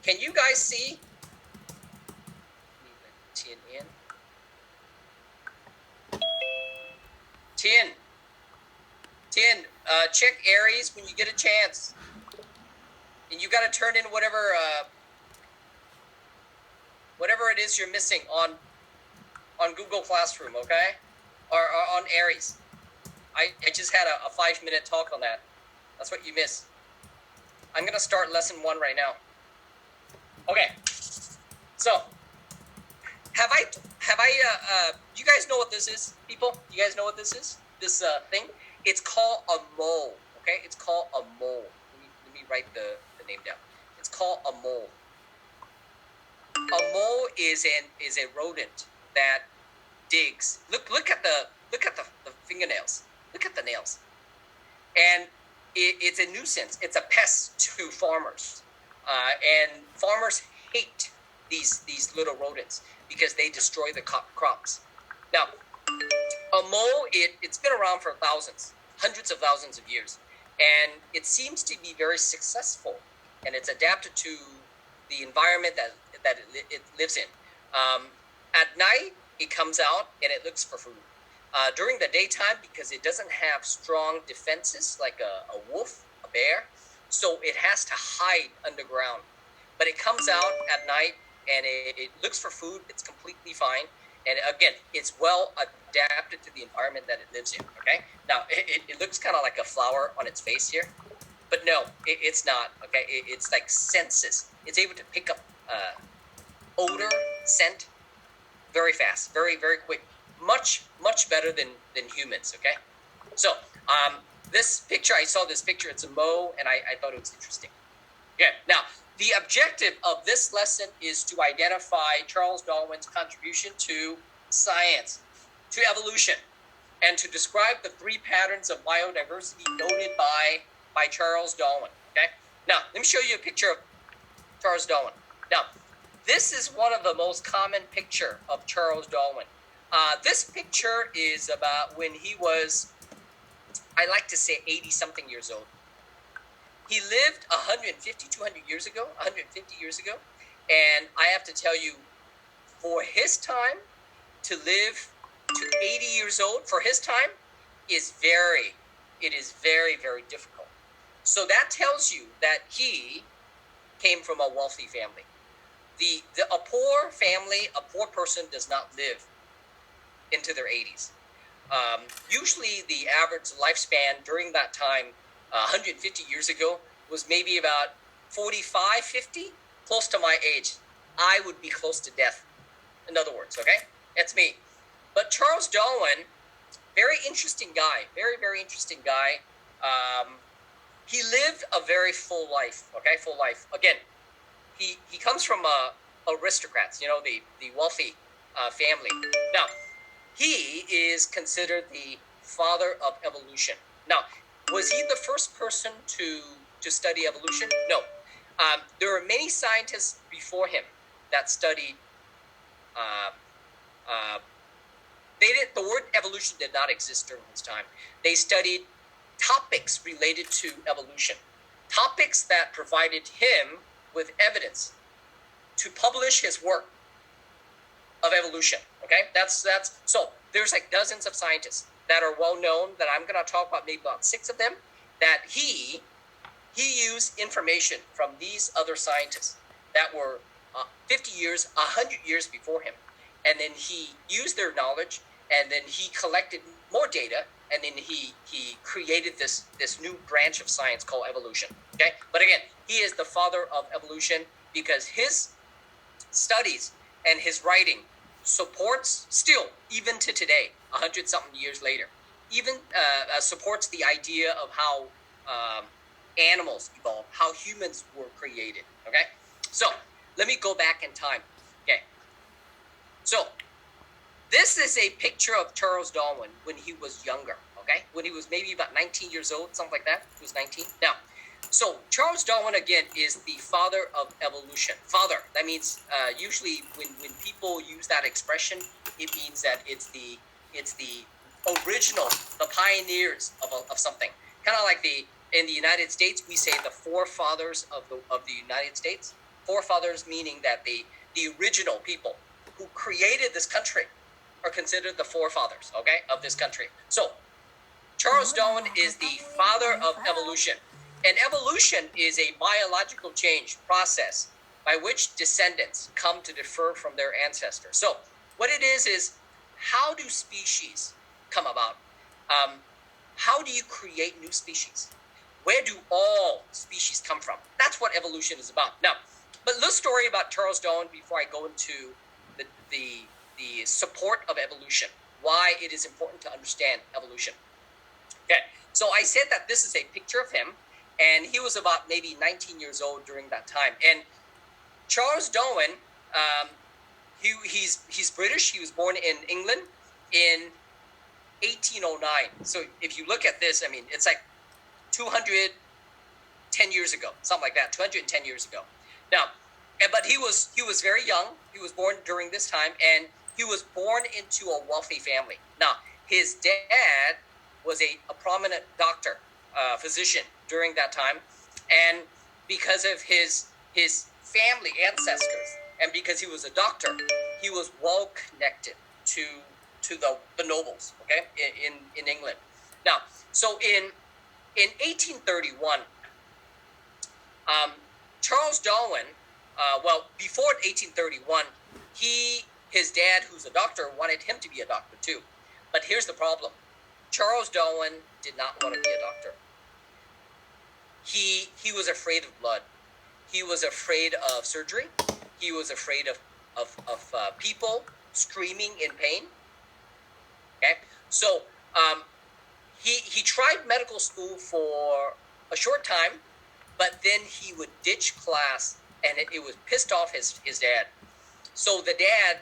Can you guys see? Tien in. Tien, check Aries when you get a chance. And you got to turn in whatever it is you're missing on Google Classroom, okay? Or on Aries. I just had a 5-minute talk on that. That's what you miss. I'm going to start lesson 1 right now. Okay. So, have I you guys know what this is, people? You guys know what this is? This thing? It's called a mole, okay? It's called a mole. Let me write the name down. It's called a mole. A mole is a rodent that digs. Look at the fingernails. Look at the nails. And it's a nuisance. It's a pest to farmers. And farmers hate these little rodents because they destroy the crops. Now, a mole, it's been around for hundreds of thousands of years. And it seems to be very successful. And it's adapted to the environment that it lives in. At night, it comes out and it looks for food. During the daytime, because it doesn't have strong defenses like a wolf, a bear, so it has to hide underground. But it comes out at night and it looks for food. It's completely fine. And again, it's well adapted to the environment that it lives in, okay? Now, it looks kind of like a flower on its face here. But no, it's not, okay? It's like senses. It's able to pick up odor, scent very fast, very, very quick. Much better than humans, okay? So, this picture, I saw this picture, it's a mole, and I thought it was interesting. Okay, now, the objective of this lesson is to identify Charles Darwin's contribution to science, to evolution, and to describe the 3 patterns of biodiversity noted by Charles Darwin, okay? Now, let me show you a picture of Charles Darwin. Now, this is one of the most common picture of Charles Darwin. This picture is about when he was, I like to say 80-something years old. He lived 150, 200 years ago, 150 years ago. And I have to tell you, for his time, to live to 80 years old, for his time, it is very, very difficult. So that tells you that he came from a wealthy family. A poor family, a poor person does not live into their 80s. Usually the average lifespan during that time, 150 years ago, was maybe about 45, 50, close to my age. I would be close to death, in other words, okay? That's me. But Charles Darwin, very interesting guy, very, very interesting guy. He lived a very full life, okay? Full life. Again, he comes from aristocrats, the wealthy family. Now, he is considered the father of evolution. Now, was he the first person to study evolution? No. There were many scientists before him that studied. The word evolution did not exist during his time. They studied topics related to evolution, topics that provided him with evidence to publish his work of evolution. Okay, that's so there's like dozens of scientists that are well known that I'm going to talk about, maybe about 6 of them, that he used information from these other scientists that were 50 years, 100 years before him, and then he used their knowledge, and then he collected more data, and then he created this new branch of science called evolution. Okay, but again, he is the father of evolution because his studies and his writing supports still, even to today, 100-something years later, even supports the idea of how animals evolved, how humans were created. Okay, so let me go back in time. Okay, so this is a picture of Charles Darwin when he was younger. Okay, when he was maybe about 19 years old, something like that. He was 19. Now, so Charles Darwin, again, is the father of evolution. Father, that means usually when people use that expression, it means that it's the original, the pioneers of something. Kind of like in the United States, we say the forefathers of the United States. Forefathers meaning that the original people who created this country are considered the forefathers, okay, of this country. So Charles Darwin is the father of evolution. And evolution is a biological change process by which descendants come to differ from their ancestors. So what it is how do species come about? How do you create new species? Where do all species come from? That's what evolution is about. Now, but little story about Charles Darwin before I go into the support of evolution, why it is important to understand evolution. Okay, so I said that this is a picture of him, and he was about maybe 19 years old during that time. And Charles Darwin, he's British. He was born in England in 1809. So if you look at this, I mean, it's like 210 years ago, something like that, 210 years ago. Now, but he was very young. He was born during this time, and he was born into a wealthy family. Now, his dad was a prominent doctor, physician during that time, and because of his family ancestors, and because he was a doctor, he was well connected to the nobles, okay, in England. Now, so in 1831, Charles Darwin, before 1831, his dad, who's a doctor, wanted him to be a doctor too. But here's the problem. Charles Darwin did not want to be a doctor. He was afraid of blood. He was afraid of surgery. He was afraid of people screaming in pain. Okay, so he tried medical school for a short time, but then he would ditch class, and it was pissed off his dad. So the dad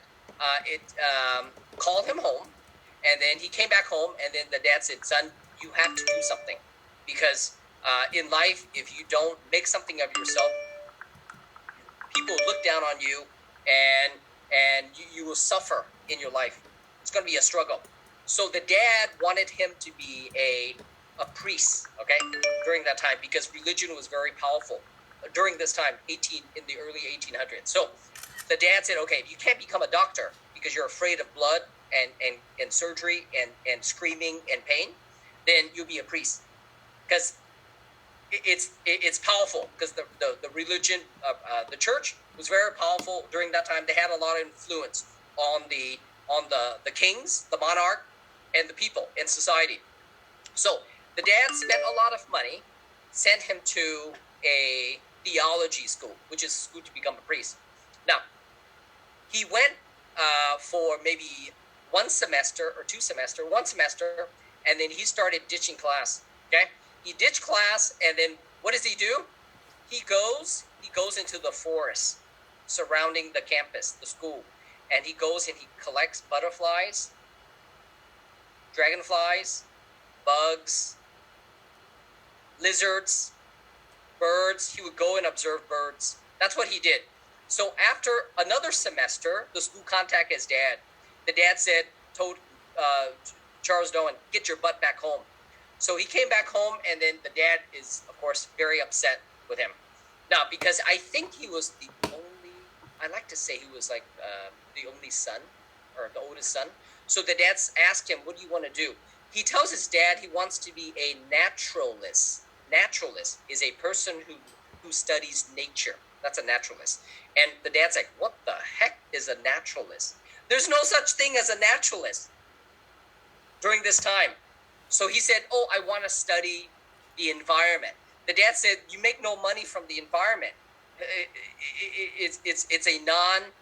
called him home, and then he came back home, and then the dad said, "Son, you have to do something, because in life, if you don't make something of yourself, people look down on you, and you will suffer in your life. It's going to be a struggle." So the dad wanted him to be a priest, okay, during that time, because religion was very powerful during this time, in the early 1800s. So the dad said, "Okay, you can't become a doctor because you're afraid of blood and surgery and screaming and pain, then you'll be a priest, because it's powerful, because the religion, the church was very powerful during that time. They had a lot of influence on the kings, the monarch, and the people in society. So the dad spent a lot of money, sent him to a theology school, which is school to become a priest. Now, he went for maybe one semester, and then he started ditching class. Okay, he ditched class, and then what does he do? He goes into the forest surrounding the campus, the school, and he goes and he collects butterflies, dragonflies, bugs, lizards, birds. He would go and observe birds. That's what he did. So after another semester, the school contacted his dad. The dad told Charles Darwin, "Get your butt back home." So he came back home, and then the dad is, of course, very upset with him. Now, because I think he was the only, I like to say he was like the only son, or the oldest son. So the dad asked him, "What do you want to do?" He tells his dad he wants to be a naturalist. Naturalist is a person who studies nature. That's a naturalist. And the dad's like, "What the heck is a naturalist?" There's no such thing as a naturalist during this time. So he said, "Oh, I want to study the environment." The dad said, "You make no money from the environment. It's a non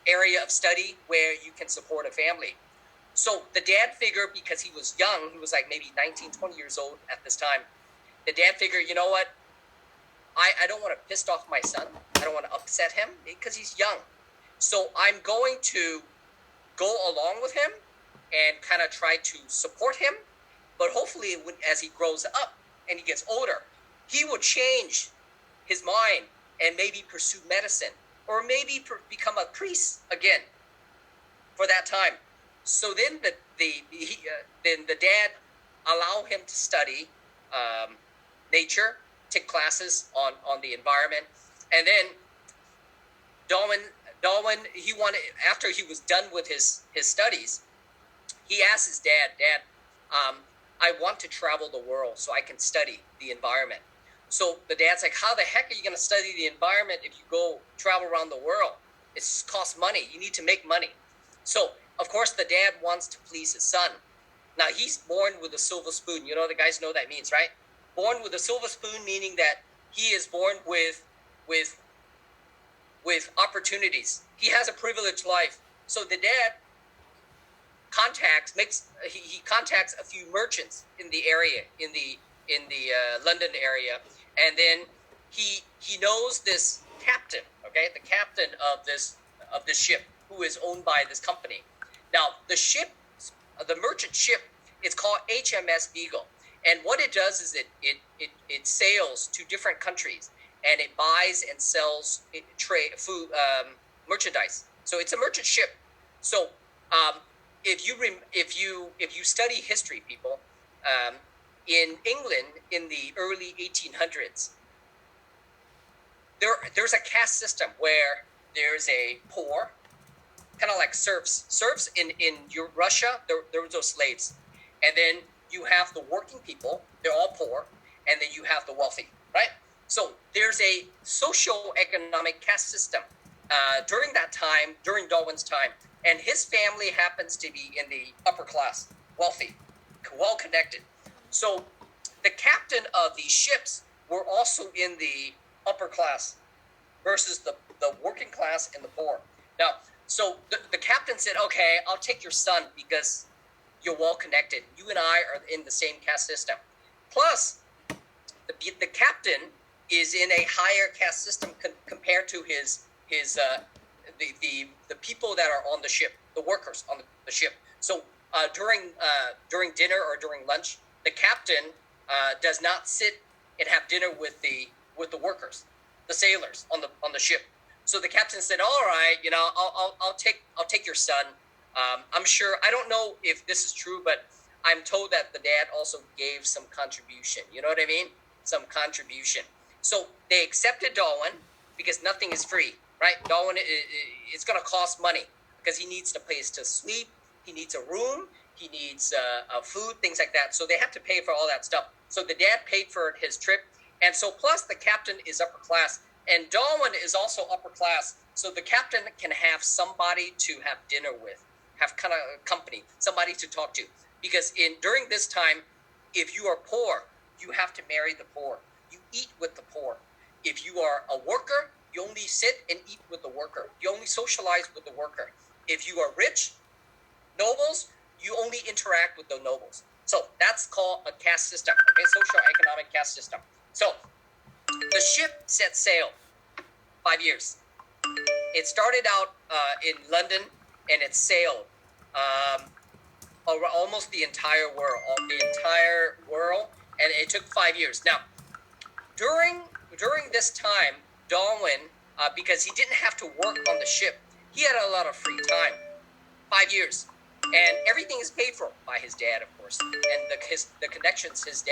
area of study where you can support a family." So the dad figured, because he was young, he was like maybe 19, 20 years old at this time. The dad figured, you know what? I don't want to piss off my son. I don't want to upset him because he's young. So I'm going to go along with him and kind of try to support him. But hopefully, as he grows up and he gets older, he will change his mind and maybe pursue medicine, or maybe become a priest again for that time. So then the dad allowed him to study nature, take classes on the environment, and then Darwin he wanted, after he was done with his studies, he asked his dad, I want to travel the world so I can study the environment. So the dad's like, how the heck are you going to study the environment if you go travel around the world? It costs money. You need to make money. So, of course, the dad wants to please his son. Now, he's born with a silver spoon. You know, the guys know what that means, right? Born with a silver spoon, meaning that he is born with opportunities. He has a privileged life. So the dad contacts a few merchants in the area, in the London area, and then he knows this captain, okay, the captain of this ship, who is owned by this company. Now the ship, the merchant ship, it's called HMS Beagle, and what it does is it sails to different countries, and it buys and sells food, merchandise. So it's a merchant ship. So if you study history, people, in England in the early 1800s, there's a caste system where there's a poor, kind of like serfs. Serfs in Russia, there were those slaves, and then you have the working people. They're all poor, and then you have the wealthy, right? So there's a socio-economic caste system during that time, during Darwin's time, and his family happens to be in the upper class, wealthy, well-connected. So the captain of these ships were also in the upper class versus the working class and the poor. Now, so the captain said, okay, I'll take your son because you're well-connected. You and I are in the same caste system. Plus, the captain is in a higher caste system compared to the people that are on the ship, the workers on the ship. So during dinner or during lunch, the captain does not sit and have dinner with the workers, the sailors on the ship. So the captain said, "All right, you know, I'll take your son." I'm sure, I don't know if this is true, but I'm told that the dad also gave some contribution. You know what I mean? Some contribution. So they accepted Darwin because nothing is free, right? Darwin, it's going to cost money because he needs a place to sleep, he needs a room, he needs food, things like that. So they have to pay for all that stuff. So the dad paid for his trip, and so plus the captain is upper class, and Darwin is also upper class. So the captain can have somebody to have dinner with, have kind of company, somebody to talk to, because during this time, if you are poor, you have to marry the poor. You eat with the poor. If you are a worker, you only sit and eat with the worker. You only socialize with the worker. If you are rich, nobles, you only interact with the nobles. So that's called a caste system, okay, socio-economic caste system. So the ship set sail 5 years. It started out in London, and it sailed almost the entire world, and it took 5 years. Now, during this time, Darwin, because he didn't have to work on the ship, he had a lot of free time. 5 years, and everything is paid for by his dad, of course, and the connections his dad